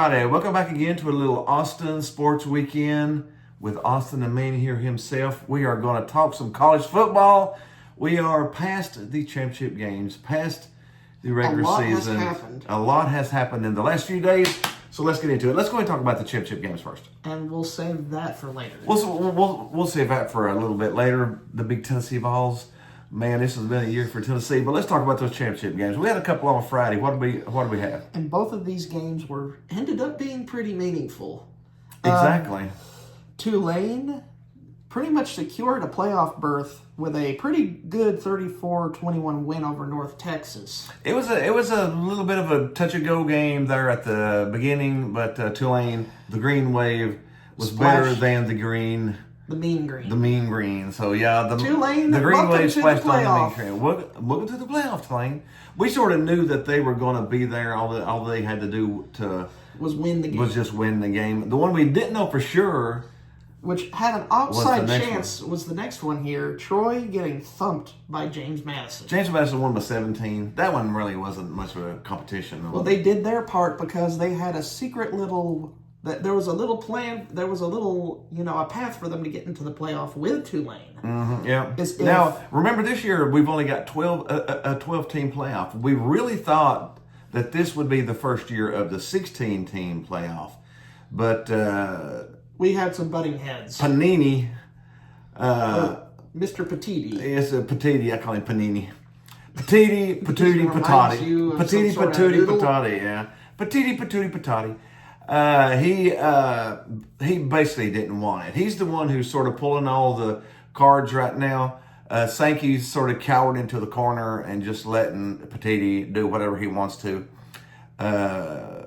Friday. Welcome back again to a little Austin Sports Weekend with Austin the Man here himself. We are going to talk some college football. We are past the championship games, past the regular season. A lot has happened in the last few days, so let's get into it. Let's go ahead and talk about the championship games first. And we'll save that for later. We'll save that for a little bit later. The big Tennessee Vols. Man, this has been a year for Tennessee, but let's talk about those championship games. We had a couple on Friday. What do we have? And both of these games ended up being pretty meaningful. Exactly. Tulane pretty much secured a playoff berth with a pretty good 34-21 win over North Texas. It was a little bit of a touch-and-go game there at the beginning, but Tulane, the green wave, was better than the green. The mean green. The mean green. So, yeah, Tulane, the green wave splashed on the mean green. Welcome to the playoff, Tulane. We sort of knew that they were going to be there. All they had to do was win the game. Was just win the game. The one we didn't know for sure, which had an outside chance, was the next one here. Troy getting thumped by James Madison. James Madison won by 17. That one really wasn't much of a competition. Well, they did their part because they had a secret little... There was a little plan. There was a little, a path for them to get into the playoff with Tulane. Mm-hmm, yeah. Now, remember this year we've only got a 12-team playoff. We really thought that this would be the first year of the 16-team playoff, but we had some butting heads. Panini, Mr. Petiti. It's a Petiti. I call him Panini. Petiti, Patootie, Patati. Petiti, Patootie, Patati. Yeah. Petiti, Patootie, Patati. He basically didn't want it. He's the one who's sort of pulling all the cards right now. Sankey's sort of cowered into the corner and just letting Petiti do whatever he wants to.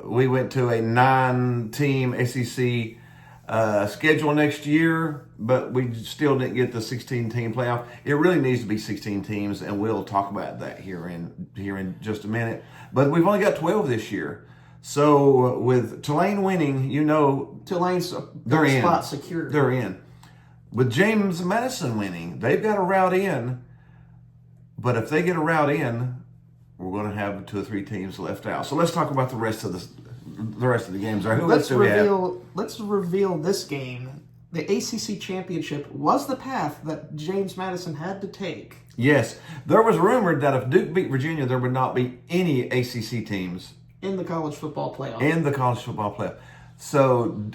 We went to a 9-team SEC schedule next year, but we still didn't get the 16-team playoff. It really needs to be 16 teams, and we'll talk about that here in just a minute. But we've only got 12 this year. So with Tulane winning, Tulane's spot secured. They're in. With James Madison winning, they've got a route in. But if they get a route in, we're going to have 2 or 3 teams left out. So let's talk about the rest of the games. Let's reveal this game. The ACC championship was the path that James Madison had to take. Yes, there was rumored that if Duke beat Virginia, there would not be any ACC teams in the college football playoff. So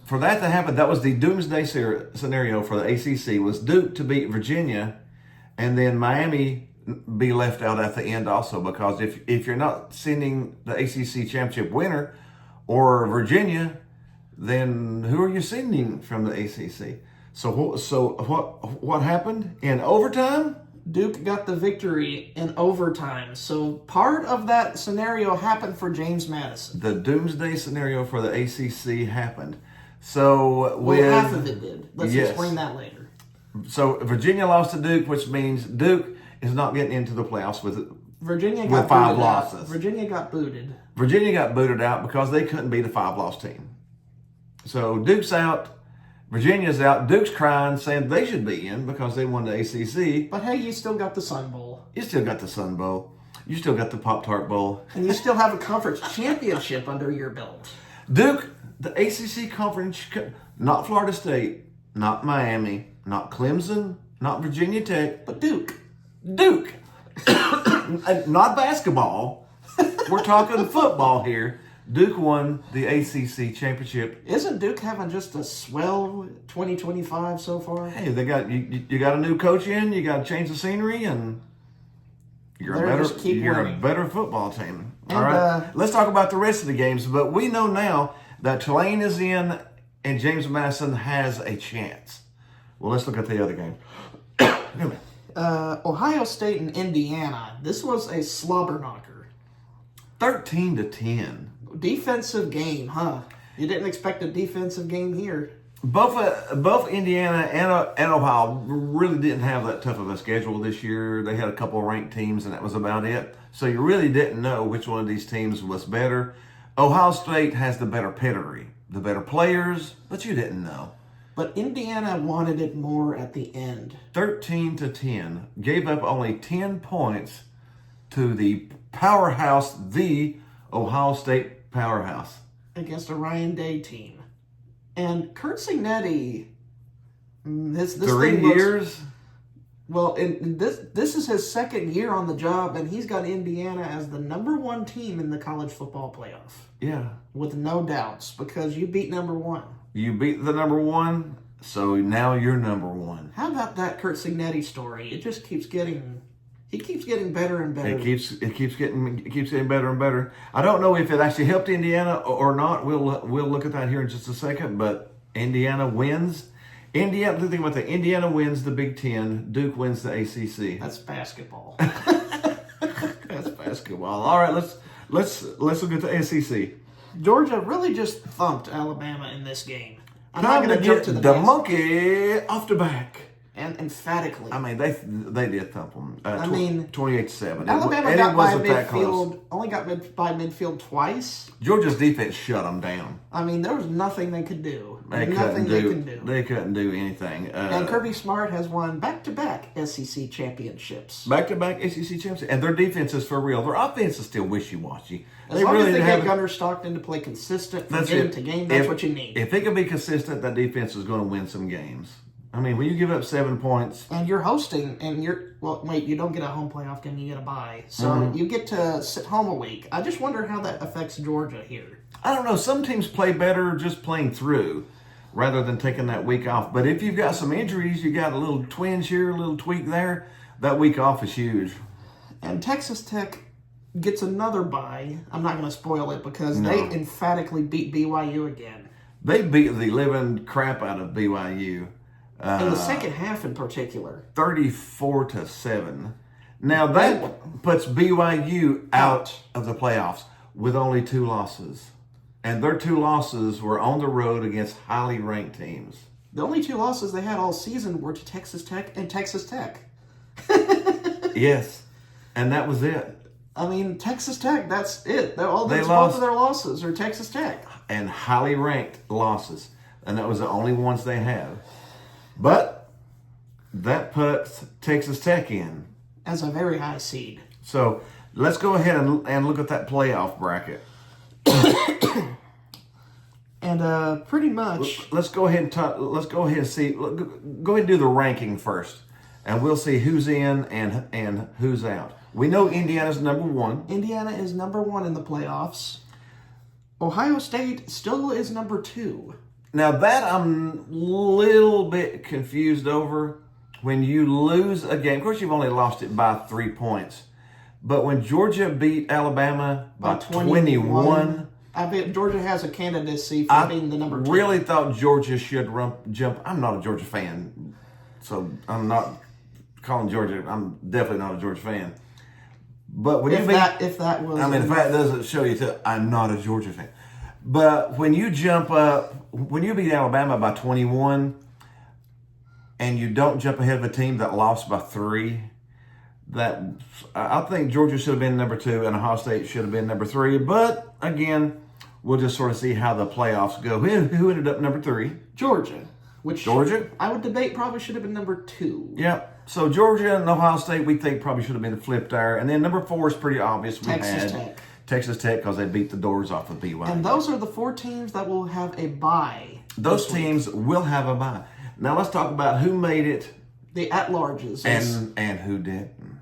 for that to happen, that was the doomsday scenario for the ACC, was Duke to beat Virginia and then Miami be left out at the end also, because if you're not sending the ACC championship winner or Virginia, then who are you sending from the ACC? So what happened in overtime? Duke got the victory in overtime. So part of that scenario happened for James Madison. The doomsday scenario for the ACC happened. So half of it did. Let's explain that later. So Virginia lost to Duke, which means Duke is not getting into the playoffs with 5 losses. Virginia got booted. Virginia got booted out because they couldn't beat a 5-loss team. So Duke's out. Virginia's out. Duke's crying, saying they should be in because they won the ACC. But hey, you still got the Sun Bowl. You still got the Sun Bowl. You still got the Pop-Tart Bowl. And you still have a conference championship under your belt. Duke, the ACC conference, not Florida State, not Miami, not Clemson, not Virginia Tech, but Duke. Duke. Not basketball. We're talking football here. Duke won the ACC championship. Isn't Duke having just a swell 2025 so far? Hey, they got you got a new coach in. You got to change the scenery, and you're a better football team. All right, let's talk about the rest of the games. But we know now that Tulane is in, and James Madison has a chance. Well, let's look at the other game. Ohio State and Indiana. This was a slobber knocker. 13-10. Defensive game, huh? You didn't expect a defensive game here. Both Indiana and Ohio really didn't have that tough of a schedule this year. They had a couple of ranked teams, and that was about it. So you really didn't know which one of these teams was better. Ohio State has the better pedigree, the better players, but you didn't know. But Indiana wanted it more at the end. 13-10. Gave up only 10 points to the powerhouse, the Ohio State powerhouse. against a Ryan Day team. And Kurt Cignetti, this 3 years? Well, this is his second year on the job, and he's got Indiana as the number 1 team in the college football playoff. Yeah. With no doubts, because you beat number 1. You beat the number 1, so now you're number 1. How about that Kurt Cignetti story? It just keeps getting... He keeps getting better and better. It keeps getting better and better. I don't know if it actually helped Indiana or not. We'll look at that here in just a second. But Indiana wins. The thing about that, Indiana wins the Big Ten. Duke wins the ACC. That's basketball. That's basketball. All right, let's look at the SEC. Georgia really just thumped Alabama in this game. I'm Time not going to jump get to the the next. monkey off the back. And emphatically. I mean, they did thump them. 28-7. Alabama it got by wasn't that close. midfield, only got by midfield twice. Georgia's defense shut them down. I mean, there was nothing they could do. They couldn't do anything. And Kirby Smart has won back-to-back SEC championships. Back-to-back SEC championships. And their defense is for real. Their offense is still wishy-washy. As long as they get Gunnar Stockton to play consistent from game to game, that's what you need. If they can be consistent, that defense is going to win some games. I mean, when you give up 7 points... And you're hosting, and you don't get a home playoff game, you get a bye. So you get to sit home a week. I just wonder how that affects Georgia here. I don't know. Some teams play better just playing through rather than taking that week off. But if you've got some injuries, you got a little twinge here, a little tweak there, that week off is huge. And Texas Tech gets another bye. I'm not going to spoil it because they emphatically beat BYU again. They beat the living crap out of BYU. In the second half in particular. 34-7. Now that puts BYU out of the playoffs with only 2 losses. And their 2 losses were on the road against highly ranked teams. The only 2 losses they had all season were to Texas Tech and Texas Tech. Yes. And that was it. I mean, Texas Tech, that's it. Both of their losses are Texas Tech. And highly ranked losses. And that was the only ones they have. But that puts Texas Tech in. As a very high seed. So let's go ahead and look at that playoff bracket. And pretty much... Let's go ahead and see. Go ahead and do the ranking first. And we'll see who's in and who's out. We know Indiana's number 1. Indiana is number 1 in the playoffs. Ohio State still is number 2. Now that I'm a little bit confused over. When you lose a game, of course you've only lost it by 3 points. But when Georgia beat Alabama by 21, I bet Georgia has a candidacy for being the number 2. I really thought Georgia should jump. I'm not a Georgia fan, so I'm not calling Georgia. I'm definitely not a Georgia fan. But when if that doesn't show you that I'm not a Georgia fan. But when you jump up, when you beat Alabama by 21, and you don't jump ahead of a team that lost by 3, I think Georgia should have been number 2 and Ohio State should have been number 3. But again, we'll just sort of see how the playoffs go. Who ended up number 3? Georgia. Georgia? I would debate probably should have been number 2. Yep. So Georgia and Ohio State, we think probably should have been flipped there. And then number 4 is pretty obvious. Texas Tech, because they beat the doors off of BYU. And those are the 4 teams that will have a bye. Those teams will have a bye. Now let's talk about who made it. The at-larges. And who didn't.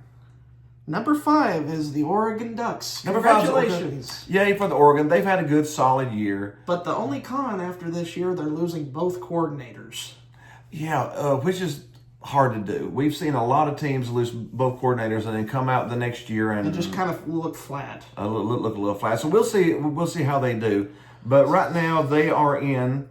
Number 5 is the Oregon Ducks. Congratulations. Yay for the Oregon. They've had a good, solid year. But the only con after this year, they're losing both coordinators. Yeah, which is hard to do. We've seen a lot of teams lose both coordinators and then come out the next year and just kind of look flat. Look a little flat. So we'll see. We'll see how they do. But right now they are in.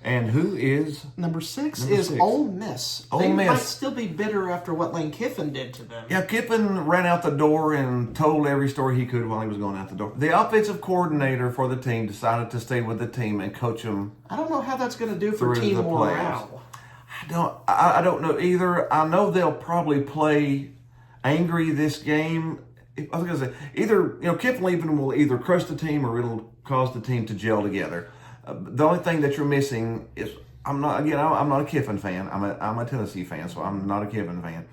And who is number 6? Is Ole Miss. They might still be bitter after what Lane Kiffin did to them. Yeah, Kiffin ran out the door and told every story he could while he was going out the door. The offensive coordinator for the team decided to stay with the team and coach them. I don't know how that's going to do for team morale. I don't know either. I know they'll probably play angry this game. I was going to say either Kiffin leaving will either crush the team or it'll cause the team to gel together. The only thing that you're missing is I'm not a Kiffin fan. I'm a Tennessee fan, so I'm not a Kiffin fan.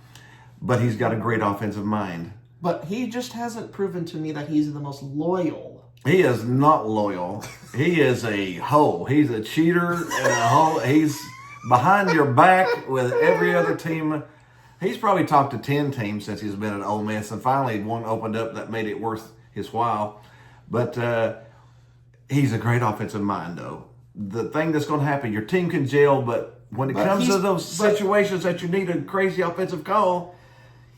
But he's got a great offensive mind. But he just hasn't proven to me that he's the most loyal He is not loyal. He is a hoe. He's a cheater and a hoe. He's behind your back with every other team. He's probably talked to 10 teams since he's been at Ole Miss, and finally one opened up that made it worth his while. But he's a great offensive mind, though. The thing that's going to happen, your team can gel, but when it comes to those situations that you need a crazy offensive call,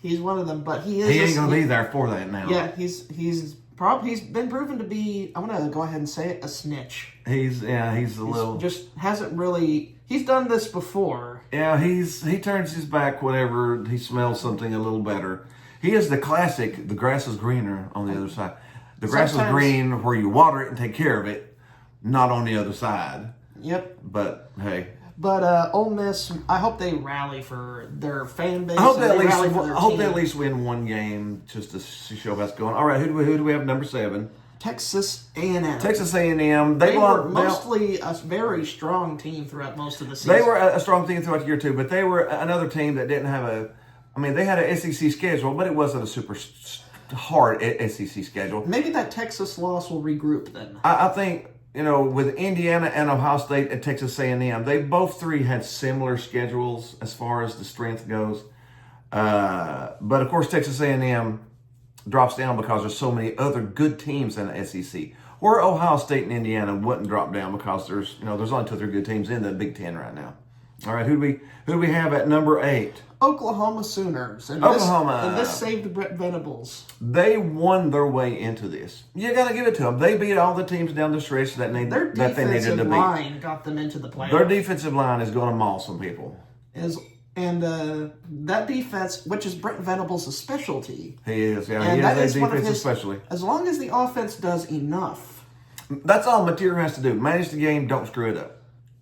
he's one of them. But he ain't going to be there for that now. Yeah, he's been proven to be, I'm going to go ahead and say it, a snitch. He's little... Just hasn't really... He's done this before. Yeah, he turns his back whenever he smells something a little better. He is the classic, the grass is greener on the other side. The grass is green where you water it and take care of it, not on the other side. Yep. But, hey... But Ole Miss, I hope they rally for their fan base. I hope they at least win one game just to show what's going on. All right, who do we have number 7? Texas A&M. Texas A&M. They were mostly a very strong team throughout most of the season. They were a strong team throughout the year, too, but they were another team that didn't have they had an SEC schedule, but it wasn't a super hard SEC schedule. Maybe that Texas loss will regroup them. I think... with Indiana and Ohio State and Texas A&M, they both three had similar schedules as far as the strength goes. But of course, Texas A&M drops down because there's so many other good teams in the SEC. Where Ohio State and Indiana wouldn't drop down because there's only 2 or 3 good teams in the Big Ten right now. All right, who do we have at number 8? Oklahoma Sooners. And this saved Brett Venables. They won their way into this. You got to give it to them. They beat all the teams down the stretch that they needed to beat. Their defensive line got them into the playoffs. Their defensive line is going to maul some people. That defense, which is Brett Venables' specialty. He is, yeah. He is a defensive specialty. As long as the offense does enough. That's all Material has to do. Manage the game, don't screw it up.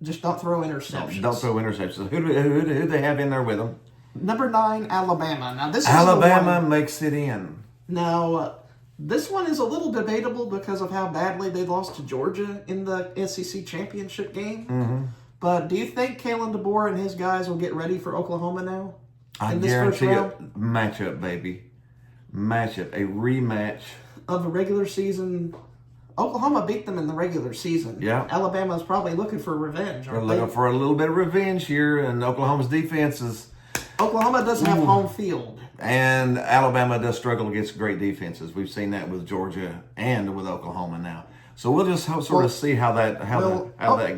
Just don't throw interceptions. Don't throw interceptions. Who do they have in there with them? Number 9, Alabama. Now this Alabama makes it in. Now this one is a little debatable because of how badly they lost to Georgia in the SEC championship game. Mm-hmm. But do you think Kalen DeBoer and his guys will get ready for Oklahoma now? I guarantee it. Matchup, baby. Matchup. A rematch of the regular season. Oklahoma beat them in the regular season. Yeah. Alabama's probably looking for revenge. They're looking for a little bit of revenge here, and Oklahoma's defense is... Oklahoma doesn't have home field. And Alabama does struggle against great defenses. We've seen that with Georgia and with Oklahoma now. So we'll just sort of see how that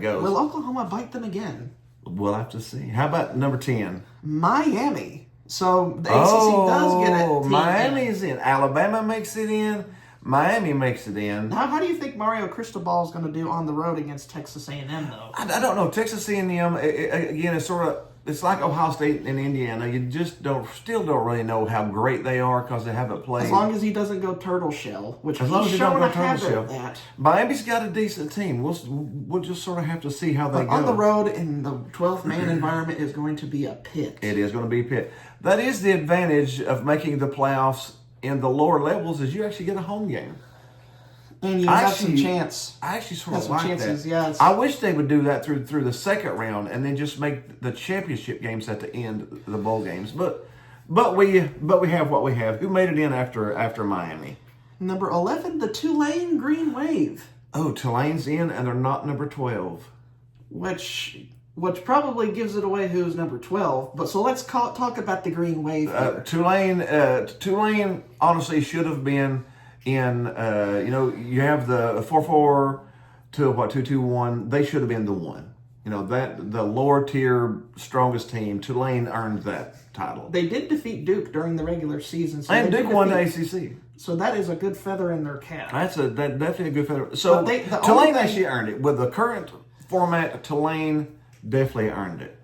goes. Will Oklahoma bite them again? We'll have to see. How about number 10? Miami. So the ACC does get it. Miami's in. Alabama makes it in. Miami makes it in. Now, how do you think Mario Cristobal is going to do on the road against Texas A&M, though? I don't know. Texas A&M, again, it's like Ohio State and Indiana. You just still don't really know how great they are because they haven't played. As long as he doesn't go turtle shell, which as long as he don't go turtle shell. That. Miami's got a decent team. We'll just sort of have to see how they go. On the road in the 12-man environment is going to be a pit. It is going to be a pit. That is the advantage of making the playoffs in the lower levels is you actually get a home game. And you have some chance. I actually sort of like that. Yeah, I wish they would do that through the second round and then just make the championship games at the end the bowl games. But we have what we have. Who made it in after Miami? Number 11, the Tulane Green Wave. Oh, Tulane's in and they're not number 12. Which probably gives it away who's number 12. But so let's talk about the Green Wave here. Tulane honestly should have been in, you have the 4-4 to 2-2-1. They should have been the 1. The lower tier strongest team. Tulane earned that title. They did defeat Duke during the regular season. So and Duke won the ACC. So that is a good feather in their cap. That's definitely a good feather. So Tulane actually earned it. With the current format, Tulane definitely earned it.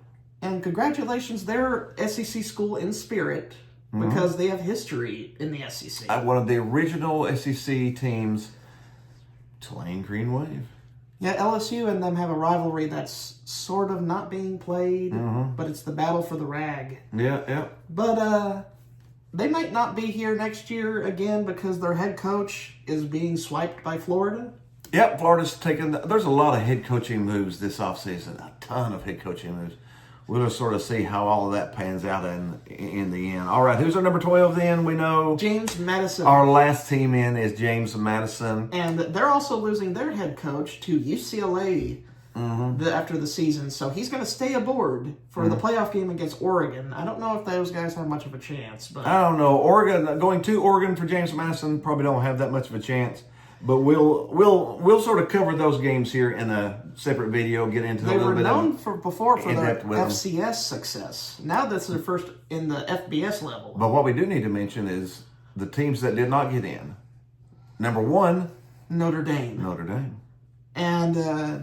And congratulations, they're SEC school in spirit. Because they have history in the SEC. One of the original SEC teams, Tulane Green Wave. Yeah, LSU and them have a rivalry that's sort of not being played, but it's the battle for the rag. Yeah. But they might not be here next year again because their head coach is being swiped by Florida. Yep, Florida's taken... There's a lot of head coaching moves this offseason. A ton of head coaching moves. we'll just sort of see how all of that pans out in the end. All right, who's our number 12 then? We know James Madison. Our last team in is James Madison. And they're also losing their head coach to UCLA after the season. So he's going to stay aboard for the playoff game against Oregon. I don't know if those guys have much of a chance. But I don't know. Oregon, going to Oregon for James Madison probably don't have that much of a chance. But we'll sort of cover those games here in a separate video. Get into they a little were bit known before for their with them. FCS success. Now that's their first in the FBS level. But what we do need to mention is the teams that did not get in. Number 1, Notre Dame. Notre Dame. And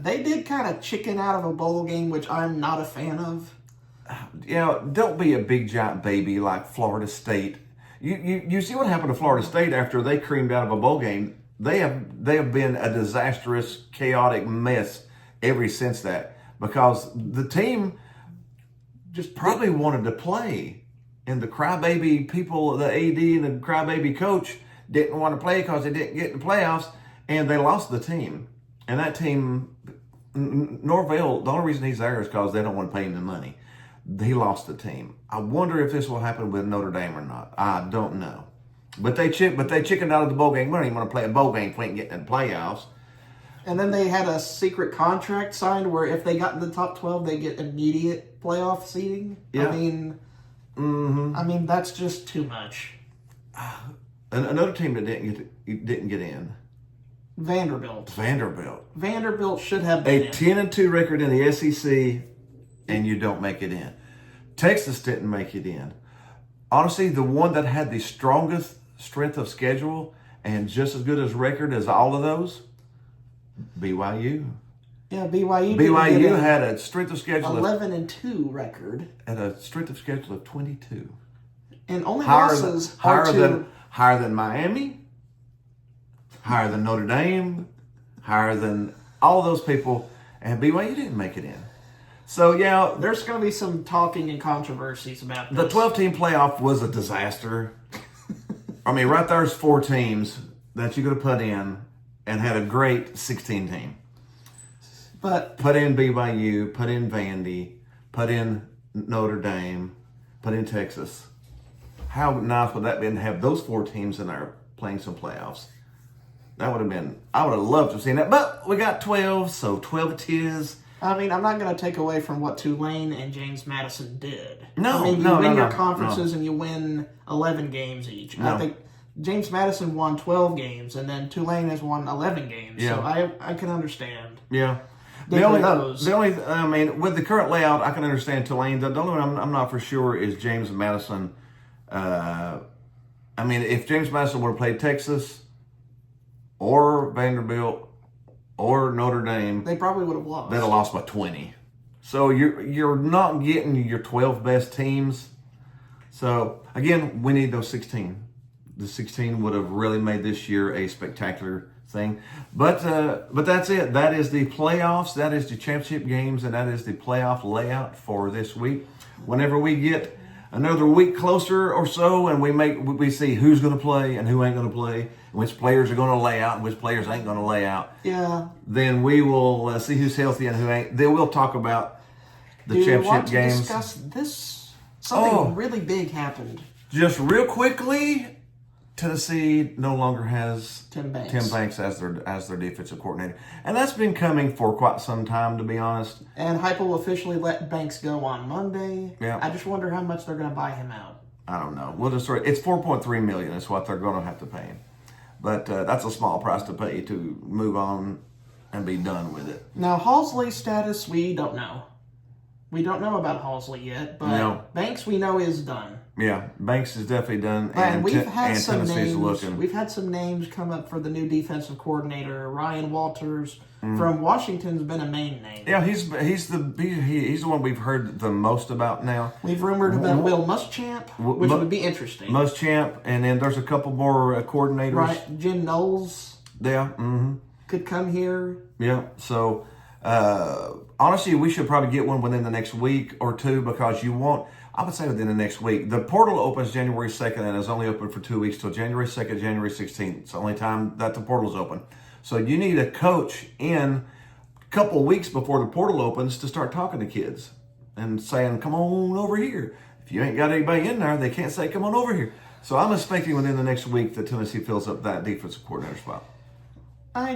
they did kind of chicken out of a bowl game, which I'm not a fan of. Don't be a big giant baby like Florida State. You see what happened to Florida State after they creamed out of a bowl game. They have been a disastrous, chaotic mess ever since that, because the team just probably wanted to play, and the crybaby people, the AD and the crybaby coach didn't want to play because they didn't get in the playoffs, and they lost the team. And that team, Norvell, the only reason he's there is because they don't want to pay him the money. He lost the team. I wonder if this will happen with Notre Dame or not. I don't know. But they chickened out of the bowl game. We don't even want to play a bowl game if we ain't getting in the playoffs. And then they had a secret contract signed where if they got in the top 12, they get immediate playoff seeding. Yeah. I mean, that's just too much. Another team that didn't get in. Vanderbilt. Vanderbilt should have been a 10-2 record in the SEC, and you don't make it in. Texas didn't make it in. Honestly, the one that had the strongest strength of schedule and just as good as record as all of those, BYU. Yeah, BYU. BYU had a strength of schedule 11-2 record and a strength of schedule of 22, and only losses higher than Miami, higher than Notre Dame, higher than all those people, and BYU didn't make it in. So, yeah. There's going to be some talking and controversies about this. The 12-team playoff was a disaster. I mean, right there's 4 teams that you could have put in and had a great 16 team. But put in BYU, put in Vandy, put in Notre Dame, put in Texas. How nice would that been to have those 4 teams in there playing some playoffs? That would have been, I would have loved to have seen that. But we got 12, so 12 it is. I mean, I'm not going to take away from what Tulane and James Madison did. No, I mean, you win your conferences and you win 11 games each. No. I think James Madison won 12 games, and then Tulane has won 11 games. Yeah. So I can understand. Yeah. The only, I mean, with the current layout, I can understand Tulane. The only one I'm not for sure is James Madison. I mean, if James Madison would have played Texas or Vanderbilt or Notre Dame, they probably would have lost. They'd have lost by 20. So you're not getting your 12 best teams. So again, we need those 16. The 16 would have really made this year a spectacular thing. But that's it. That is the playoffs. That is the championship games, and that is the playoff layout for this week. Whenever we get another week closer or so, and we see who's going to play and who ain't going to play, and which players are going to lay out and which players ain't going to lay out. Yeah. Then we will see who's healthy and who ain't. Then we'll talk about the championship games. Do you want to discuss this? Something really big happened. Just real quickly, Tennessee no longer has Tim Banks as their defensive coordinator, and that's been coming for quite some time, to be honest. And Heupel will officially let Banks go on Monday. Yeah. I just wonder how much they're going to buy him out. I don't know. We'll just it's $4.3 million is what they're going to have to pay him, but that's a small price to pay to move on and be done with it. Now Halsley's status, we don't know. We don't know about Halsley yet, but Banks we know is done. Yeah, Banks is definitely done, and we've had some Tennessee's names. looking. We've had some names come up for the new defensive coordinator. Ryan Walters from Washington's been a main name. Yeah, he's the one we've heard the most about now. We've rumored about Will Muschamp, which would be interesting. Muschamp, and then there's a couple more coordinators. Right, Jim Knowles. Yeah, could come here. Yeah, so honestly, we should probably get one within the next week or two, because I would say within the next week. The portal opens January 2nd and is only open for 2 weeks till January 2nd, January 16th. It's the only time that the portal's open. So you need a coach in a couple weeks before the portal opens to start talking to kids and saying, come on over here. If you ain't got anybody in there, they can't say, come on over here. So I'm expecting within the next week that Tennessee fills up that defensive coordinator spot. I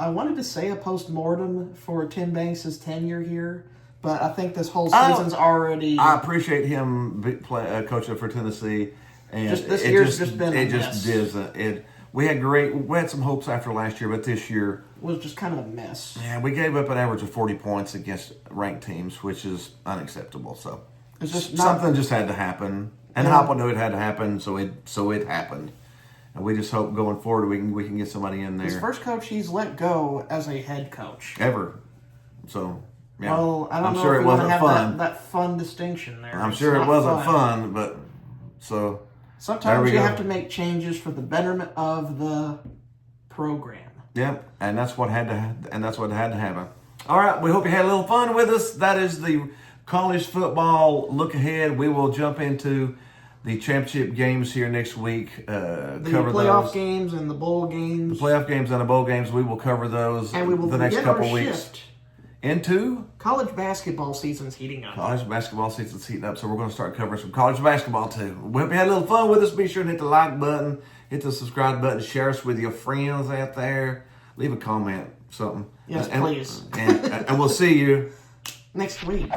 wanted to say a post-mortem for Tim Banks' tenure here, but I think this whole season's already... I appreciate him coaching for Tennessee. And this year's just been a mess. We had some hopes after last year, but this year... was just kind of a mess. Yeah, we gave up an average of 40 points against ranked teams, which is unacceptable. So it's just something just had to happen. And Hopple knew it had to happen, so it happened. And we just hope going forward we can get somebody in there. His first coach he's let go as a head coach. Ever. So, yeah. Well, I don't know sure if it you want to wasn't have fun. that fun distinction there. I'm It's sure it not wasn't fun, but so... Sometimes you have to make changes for the betterment of the program. Yep, and that's what had to happen. All right, we hope you had a little fun with us. That is the college football look ahead. We will jump into the championship games here next week. The cover playoff those. games and the bowl games. The playoff games and the bowl games. We will cover those and we will the next couple our weeks. Shift. Into college basketball season's heating up. College basketball season's heating up, so we're going to start covering some college basketball too. We hope you had a little fun with us. Be sure to hit the like button, hit the subscribe button, share us with your friends out there. Leave a comment, something. Yes, please. And we'll see you next week.